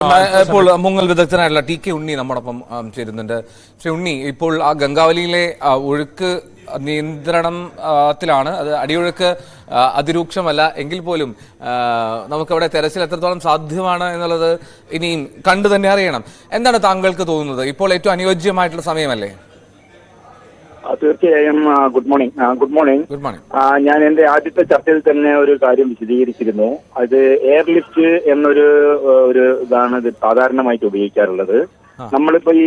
ഇപ്പോൾ മുങ്ങൽ വിദഗ്ധനായിട്ടുള്ള T K ഉണ്ണി നമ്മോടൊപ്പം ചേരുന്നുണ്ട്. ശ്രീ ഉണ്ണി, ഇപ്പോൾ ആ ഗംഗാവലിയിലെ ഒഴുക്ക് നിയന്ത്രണത്തിലാണ്. അത് അടിയൊഴുക്ക് അതിരൂക്ഷമല്ല എങ്കിൽ പോലും നമുക്കവിടെ തെരച്ചിൽ എത്രത്തോളം സാധ്യമാണ് എന്നുള്ളത് ഇനിയും കണ്ടു തന്നെ അറിയണം. എന്താണ് താങ്കൾക്ക് തോന്നുന്നത്? ഇപ്പോൾ ഏറ്റവും അനുയോജ്യമായിട്ടുള്ള സമയമല്ലേ? തീർച്ചയായും. Good morning. ഞാൻ എന്റെ ആദ്യത്തെ ചർച്ചയിൽ തന്നെ ഒരു കാര്യം വിശദീകരിച്ചിരുന്നു. അത് എയർലിഫ്റ്റ് എന്നൊരു ഇതാണ് ഇത് സാധാരണമായിട്ട് ഉപയോഗിക്കാറുള്ളത്. നമ്മളിപ്പോ ഈ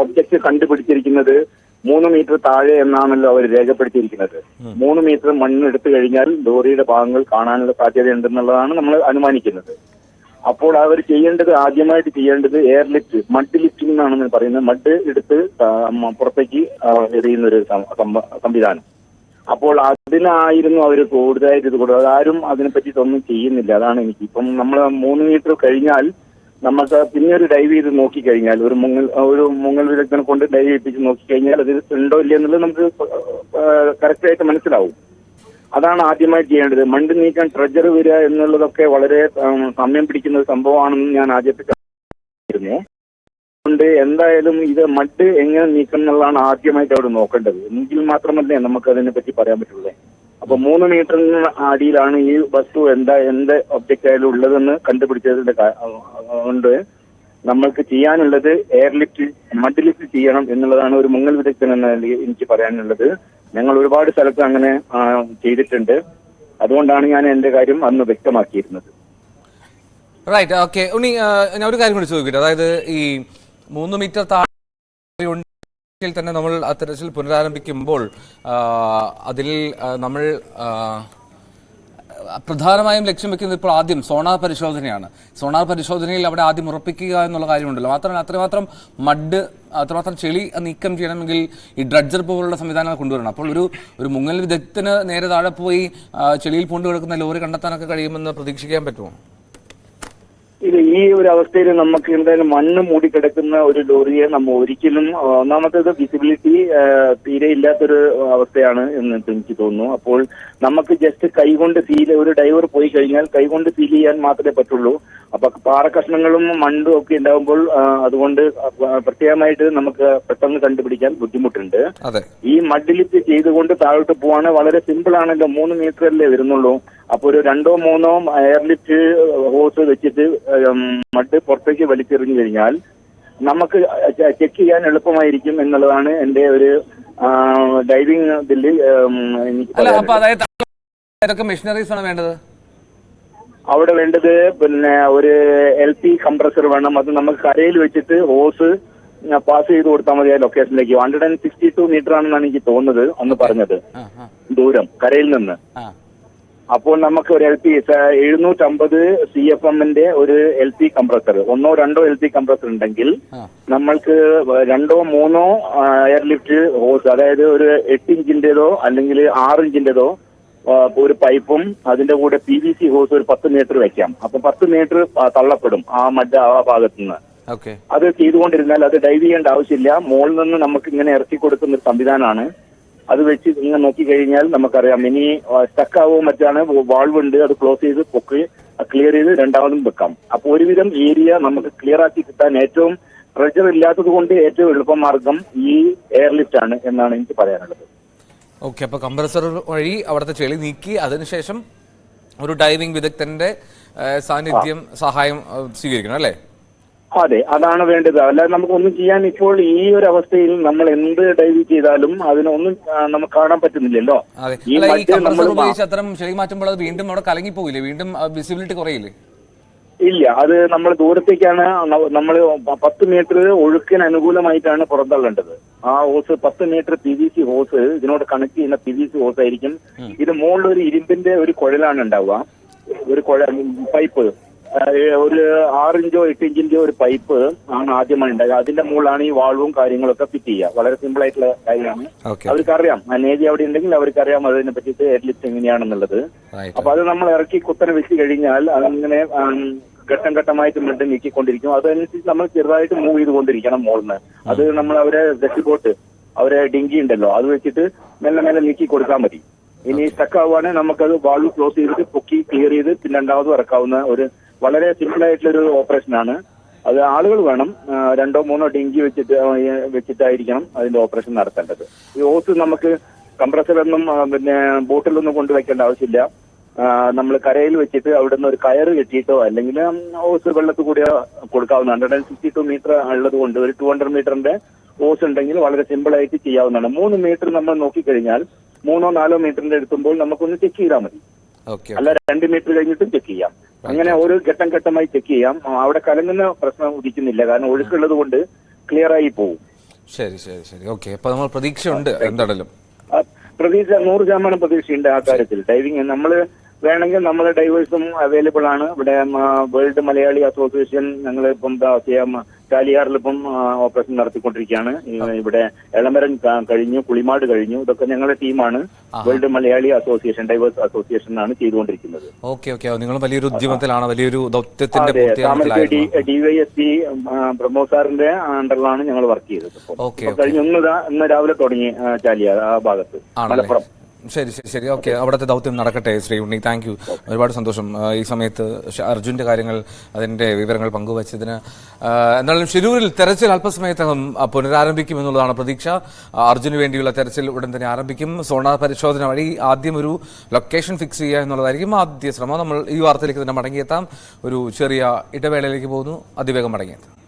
ഒബ്ജക്റ്റ് കണ്ടുപിടിച്ചിരിക്കുന്നത് 3 മീറ്റർ താഴെ എന്നാണല്ലോ അവർ രേഖപ്പെടുത്തിയിരിക്കുന്നത്. 3 മീറ്റർ മണ്ണെടുത്തു കഴിഞ്ഞാൽ ലോറിയുടെ ഭാഗങ്ങൾ കാണാനുള്ള സാധ്യത ഉണ്ടെന്നുള്ളതാണ് നമ്മൾ അനുമാനിക്കുന്നത്. അപ്പോൾ അവർ ആദ്യമായിട്ട് ചെയ്യേണ്ടത് എയർലിഫ്റ്റ്, മഡ് ലിഫ്റ്റിംഗ് എന്നാണ് പറയുന്നത്. മഡ് എടുത്ത് പുറത്തേക്ക് എറിയുന്ന ഒരു സംവിധാനം. അപ്പോൾ അതിനായിരുന്നു അവർ കൂടുതലായിട്ട് ഇത് കൊടുത്തത്. അതാരും അതിനെ പറ്റിയിട്ടൊന്നും ചെയ്യുന്നില്ല. അതാണ് എനിക്ക് ഇപ്പം നമ്മൾ 3 മീറ്റർ കഴിഞ്ഞാൽ നമുക്ക് പിന്നെ ഒരു ഡൈവ് ചെയ്ത് നോക്കിക്കഴിഞ്ഞാൽ ഒരു മുങ്ങൽ വിദഗ്ധനെ കൊണ്ട് ഡൈവ് ചെയ്യിപ്പിച്ച് നോക്കിക്കഴിഞ്ഞാൽ അത് ഉണ്ടോ ഇല്ല എന്നുള്ളത് നമുക്ക് കറക്റ്റായിട്ട് മനസ്സിലാവും. അതാണ് ആദ്യമായി ചെയ്യേണ്ടത്. മണ്ണ് നീക്കാൻ ട്രെജർ വരിക എന്നുള്ളതൊക്കെ വളരെ സമയം പിടിക്കുന്ന സംഭവമാണെന്ന് ഞാൻ ആദ്യത്തെ യിരുന്നു. അതുകൊണ്ട് എന്തായാലും ഇത് മഡ് എങ്ങനെ നീക്കണം എന്നുള്ളതാണ് ആദ്യമായിട്ട് അവിടെ നോക്കേണ്ടത്. എങ്കിൽ മാത്രമല്ലേ നമുക്ക് അതിനെ പറ്റി പറയാൻ പറ്റുള്ളൂ. അപ്പൊ 3 മീറ്ററിന് അടിയിലാണ് ഈ വസ്തു എന്ത് ഒബ്ജക്റ്റ് ആയാലും ഉള്ളതെന്ന് കണ്ടുപിടിച്ചതിന്റെ കൊണ്ട് നമ്മൾക്ക് ചെയ്യാനുള്ളത് എയർലിഫ്റ്റ്, മഡ് ലിഫ്റ്റ് ചെയ്യണം എന്നുള്ളതാണ് ഒരു മുങ്ങൽ വിദഗ്ധൻ എന്ന എനിക്ക് പറയാനുള്ളത്. ഞങ്ങൾ ഒരുപാട് സ്ഥലത്ത് അങ്ങനെ ചെയ്തിട്ടുണ്ട്. അതുകൊണ്ടാണ് ഞാൻ എന്റെ കാര്യം അന്ന് വ്യക്തമാക്കിയിരുന്നത്. Right, okay. ഉണ്ണി, ഞാൻ ഒരു കാര്യം കൂടി ചോദിക്കട്ടെ. അതായത് ഈ 3 മീറ്റർ താഴെ തന്നെ നമ്മൾ തെരച്ചിൽ പുനരാരംഭിക്കുമ്പോൾ അതിൽ നമ്മൾ പ്രധാനമായും ലക്ഷ്യം വെക്കുന്നത് ഇപ്പോൾ ആദ്യം സോണാർ പരിശോധനയാണ്. സോണാർ പരിശോധനയിൽ അവിടെ ആദ്യം ഉറപ്പിക്കുക എന്നുള്ള കാര്യമുണ്ടല്ലോ. മാത്രമല്ല അത്രമാത്രം മഡ്, അത്രമാത്രം ചെളി നീക്കം ചെയ്യണമെങ്കിൽ ഈ ഡ്രഡ്ജർ പോലുള്ള സംവിധാനങ്ങൾ കൊണ്ടുവരണം. അപ്പോൾ ഒരു മുങ്ങൽ വിദഗ്ധന് നേരെ താഴെ പോയി ചെളിയിൽ പൂണ്ടു കിടക്കുന്ന ലോറി കണ്ടെത്താനൊക്കെ കഴിയുമെന്ന് പ്രതീക്ഷിക്കാൻ പറ്റുമോ? ഈ ഒരു അവസ്ഥയിൽ നമുക്ക് എന്തായാലും മണ്ണ് മൂടിക്കിടക്കുന്ന ഒരു ലോറിയെ നമ്മൾ ഒരിക്കലും, ഒന്നാമത്തേത് വിസിബിലിറ്റി തീരെ ഇല്ലാത്തൊരു അവസ്ഥയാണ് എന്ന് എനിക്ക് തോന്നുന്നു. അപ്പോൾ നമുക്ക് ജസ്റ്റ് കൈകൊണ്ട് ഒരു ഡൈവർ പോയി കഴിഞ്ഞാൽ കൈകൊണ്ട് ഫീൽ ചെയ്യാൻ മാത്രമേ പറ്റുള്ളൂ. അപ്പൊ പാറക്കഷ്ണങ്ങളും മണ്ണും ഒക്കെ ഉണ്ടാകുമ്പോൾ അതുകൊണ്ട് പ്രത്യേകമായിട്ട് നമുക്ക് പെട്ടെന്ന് കണ്ടുപിടിക്കാൻ ബുദ്ധിമുട്ടുണ്ട്. ഈ മഡ് ലിഫ്റ്റ് ചെയ്തുകൊണ്ട് താഴോട്ട് പോവാണ്. വളരെ സിമ്പിൾ ആണല്ലോ, 3 മീറ്റർ അല്ലേ വരുന്നുള്ളൂ. അപ്പൊ ഒരു 2-3 എയർലിഫ്റ്റ് ഹോസ് വെച്ചിട്ട് മഡ് പുറത്തേക്ക് വലിച്ചെറിഞ്ഞു കഴിഞ്ഞാൽ നമുക്ക് ചെക്ക് ചെയ്യാൻ എളുപ്പമായിരിക്കും എന്നുള്ളതാണ് എന്റെ ഒരു ഡൈവിംഗ് ഇതിൽ എനിക്ക് മെഷീനറീസ് ആണ് വേണ്ടത്. അവിടെ വേണ്ടത് പിന്നെ ഒരു LP കംപ്രസർ വേണം. അത് നമുക്ക് കരയിൽ വെച്ചിട്ട് ഹോസ് പാസ് ചെയ്ത് കൊടുത്താൽ മതി ആ ലൊക്കേഷനിലേക്ക്. 162 മീറ്റർ ആണെന്നാണ് എനിക്ക് തോന്നുന്നത് അന്ന് പറഞ്ഞത് ദൂരം കരയിൽ നിന്ന്. അപ്പോൾ നമുക്ക് ഒരു LP 750 CFM-ന്റെ ഒരു LP കംപ്രസർ, 1-2 LP കംപ്രസർ ഉണ്ടെങ്കിൽ നമ്മൾക്ക് 2-3 എയർലിഫ്റ്റ് ഹോസ്, അതായത് ഒരു 8 ഇഞ്ചിന്റേതോ അല്ലെങ്കിൽ 6 ഇഞ്ചിന്റേതോ ഒരു പൈപ്പും അതിന്റെ കൂടെ PVC ഹോസ് ഒരു 10 മീറ്റർ വെക്കാം. അപ്പൊ 10 മീറ്റർ തള്ളപ്പെടും ആ ഭാഗത്തു നിന്ന്. അത് ചെയ്തുകൊണ്ടിരുന്നാൽ അത് ഡൈവ് ചെയ്യേണ്ട ആവശ്യമില്ല. മുകളിൽ നിന്ന് നമുക്ക് ഇങ്ങനെ ഇറക്കി കൊടുക്കുന്ന ഒരു സംവിധാനമാണ്. അത് വെച്ച് ഇങ്ങനെ നോക്കിക്കഴിഞ്ഞാൽ നമുക്കറിയാം. ഇനി സ്റ്റക്കാവോ മറ്റാണ്, വാൾവ് ഉണ്ട്, അത് ക്ലോസ് ചെയ്ത് പൊക്കി ക്ലിയർ ചെയ്ത് രണ്ടാമതും വെക്കാം. അപ്പൊ ഒരുവിധം ഏരിയ നമുക്ക് ക്ലിയർ ആക്കി കിട്ടാൻ ഏറ്റവും പ്രഷർ ഇല്ലാത്തത് കൊണ്ട് ഏറ്റവും എളുപ്പമാർഗം ഈ എയർലിഫ്റ്റ് ആണ് എന്നാണ് എനിക്ക് പറയാനുള്ളത്. ഓക്കെ, അപ്പൊ കംപ്രസർ വഴി അവിടുത്തെ ചെളി നീക്കി അതിനുശേഷം ഒരു ഡൈവിംഗ് വിദഗ്ധന്റെ സഹായം സ്വീകരിക്കണം അല്ലേ? അതെ, അതാണ് വേണ്ടത്. അല്ലാതെ നമുക്കൊന്നും ചെയ്യാൻ ഇപ്പോൾ ഈ ഒരു അവസ്ഥയിൽ നമ്മൾ എന്ത് ഡൈവ് ചെയ്താലും അതിനൊന്നും നമുക്ക് കാണാൻ പറ്റുന്നില്ലല്ലോ. അത്തരം ചെളി മാറ്റുമ്പോൾ അത് വീണ്ടും അവിടെ കലങ്ങി പോകില്ലേ? വീണ്ടും വിസിബിലിറ്റി കുറയില്ലേ? ഇല്ല, അത് നമ്മൾ ദൂരത്തേക്കാണ്. നമ്മൾ 10 മീറ്റർ ഒഴുക്കിന് അനുകൂലമായിട്ടാണ് പുറന്തള്ളേണ്ടത്. ആ ഹോസ് 10 മീറ്റർ PVC ഹോസ്, ഇതിനോട് കണക്ട് ചെയ്യുന്ന PVC ഹോസ് ആയിരിക്കും. ഇത് മുകളിൽ ഒരു ഇരുമ്പിന്റെ ഒരു കുഴലാണ് ഉണ്ടാവുക. ഒരു പൈപ്പ്, ഒരു 6 ഇഞ്ചോ 8 ഇഞ്ചിന്റെയോ ഒരു പൈപ്പ് ആണ് ആദ്യമായി ഉണ്ടാകുക. അതിന്റെ മുകളിലാണ് ഈ വാൾവും കാര്യങ്ങളൊക്കെ ഫിറ്റ് ചെയ്യുക. വളരെ സിമ്പിൾ ആയിട്ടുള്ള കാര്യമാണ്. അവർക്കറിയാം, നേവി അവിടെ ഉണ്ടെങ്കിൽ അവർക്കറിയാം അതിനെ പറ്റിയിട്ട് എയർലിഫ്റ്റ് എങ്ങനെയാണെന്നുള്ളത്. അപ്പൊ അത് നമ്മൾ ഇറക്കി കുത്തനെ വെച്ച് കഴിഞ്ഞാൽ അതങ്ങനെ ഘട്ടം ഘട്ടമായിട്ട് മഡ് നീക്കിക്കൊണ്ടിരിക്കും. അതനുസരിച്ച് നമ്മൾ ചെറുതായിട്ട് മൂവ് ചെയ്തുകൊണ്ടിരിക്കണം മുകളിൽ. അത് നമ്മൾ അവരെ ഗസ്റ്റ് ബോട്ട്, അവരെ ഡിങ്കി ഉണ്ടല്ലോ, അത് വെച്ചിട്ട് മെല്ലെ മെല്ലെ നീക്കി കൊടുക്കാൻ മതി. ഇനി സ്റ്റക്ക് ആവുകയാണെങ്കിൽ നമുക്കത് വാൾവ് ക്ലോസ് ചെയ്തിട്ട് പൊക്കി ക്ലിയർ ചെയ്ത് പിന്നെ രണ്ടാമതും ഇറക്കാവുന്ന ഒരു വളരെ സിമ്പിൾ ആയിട്ടുള്ള ഒരു ഓപ്പറേഷനാണ്. അത് ആളുകൾ വേണം. 2-3 ഡിങ്കി വെച്ചിട്ടായിരിക്കണം അതിന്റെ ഓപ്പറേഷൻ നടത്തേണ്ടത്. ഈ ഓസ് നമുക്ക് കംപ്രസറൊന്നും പിന്നെ ബോട്ടിലൊന്നും കൊണ്ടുവയ്ക്കേണ്ട ആവശ്യമില്ല. നമ്മൾ കരയിൽ വെച്ചിട്ട് അവിടുന്ന് ഒരു കയറ് കെട്ടിയിട്ടോ അല്ലെങ്കിൽ ഓസ് വെള്ളത്തിൽ കൂടി കൊടുക്കാവുന്നതാണ്. 162 മീറ്റർ ഉള്ളത് കൊണ്ട് ഒരു 200 മീറ്ററിന്റെ ഓസ് ഉണ്ടെങ്കിൽ വളരെ സിമ്പിൾ ആയിട്ട് ചെയ്യാവുന്നതാണ്. 3 മീറ്റർ നമ്മൾ നോക്കിക്കഴിഞ്ഞാൽ 3-4 മീറ്ററിന്റെ എടുക്കുമ്പോൾ നമുക്കൊന്ന് ചെക്ക് ചെയ്താൽ മതി. അല്ല 2 മീറ്റർ കഴിഞ്ഞിട്ടും ചെക്ക് ചെയ്യാം. അങ്ങനെ ഓരോ ഘട്ടം ഘട്ടമായി ചെക്ക് ചെയ്യാം. അവിടെ കലങ്ങുന്ന പ്രശ്നം ഉദിക്കുന്നില്ല, കാരണം ഒഴുക്കുള്ളത് കൊണ്ട് ക്ലിയർ ആയി പോകും. ശരി ശരി ശരി ഓക്കെ. അപ്പൊ നമ്മൾ പ്രതീക്ഷയുണ്ട് എന്തായാലും. പ്രതീക്ഷ 100% പ്രതീക്ഷയുണ്ട് ആ കാര്യത്തിൽ. ഡൈവിങ് നമ്മൾ വേണമെങ്കിൽ നമ്മളെ ഡൈവേഴ്സും അവൈലബിൾ ആണ്. ഇവിടെ വേൾഡ് മലയാളി അസോസിയേഷൻ ഞങ്ങൾ ഇപ്പം ചാലിയാറിൽ ഇപ്പം ഓപ്പറേഷൻ നടത്തിക്കൊണ്ടിരിക്കുകയാണ്. ഇവിടെ എളമരം കഴിഞ്ഞു, കുളിമാട് കഴിഞ്ഞു. ഇതൊക്കെ ഞങ്ങളുടെ ടീമാണ്. World Malayali association, divers association ആണ് ചെയ്തുകൊണ്ടിരിക്കുന്നത്. Okay okay. നിങ്ങൾ വലിയൊരു ഉദ്യമത്തിലാണ്, വലിയൊരു ദൗത്യത്തിന്റെ ഡിവൈഎസ്പി പ്രമോദ് സാറിന്റെ അണ്ടറിലാണ് ഞങ്ങൾ വർക്ക് ചെയ്തത്. കഴിഞ്ഞ ഇന്ന് രാവിലെ തുടങ്ങി ചാലിയാർ ആ ഭാഗത്ത്, മലപ്പുറം. ശരി ശരി ശരി ഓക്കെ. അവിടുത്തെ ദൗത്യം നടക്കട്ടെ ശ്രീ ഉണ്ണി. താങ്ക് യു, ഒരുപാട് സന്തോഷം ഈ സമയത്ത് അർജുന്റെ കാര്യങ്ങൾ, അതിന്റെ വിവരങ്ങൾ പങ്കുവച്ചതിന്. എന്നാലും ഷിരൂരിൽ തെരച്ചിൽ അല്പസമയത്തകം പുനരാരംഭിക്കുമെന്നുള്ളതാണ് പ്രതീക്ഷ. അർജുന് വേണ്ടിയുള്ള തെരച്ചിൽ ഉടൻ തന്നെ ആരംഭിക്കും. സോണാർ പരിശോധന വഴി ആദ്യം ഒരു ലൊക്കേഷൻ ഫിക്സ് ചെയ്യുക എന്നുള്ളതായിരിക്കും ആദ്യ ശ്രമം. നമ്മൾ ഈ വാർത്തയിലേക്ക് തന്നെ മടങ്ങിയെത്താം. ഒരു ചെറിയ ഇടവേളയിലേക്ക് പോകുന്നു, അതിവേഗം മടങ്ങിയെത്താം.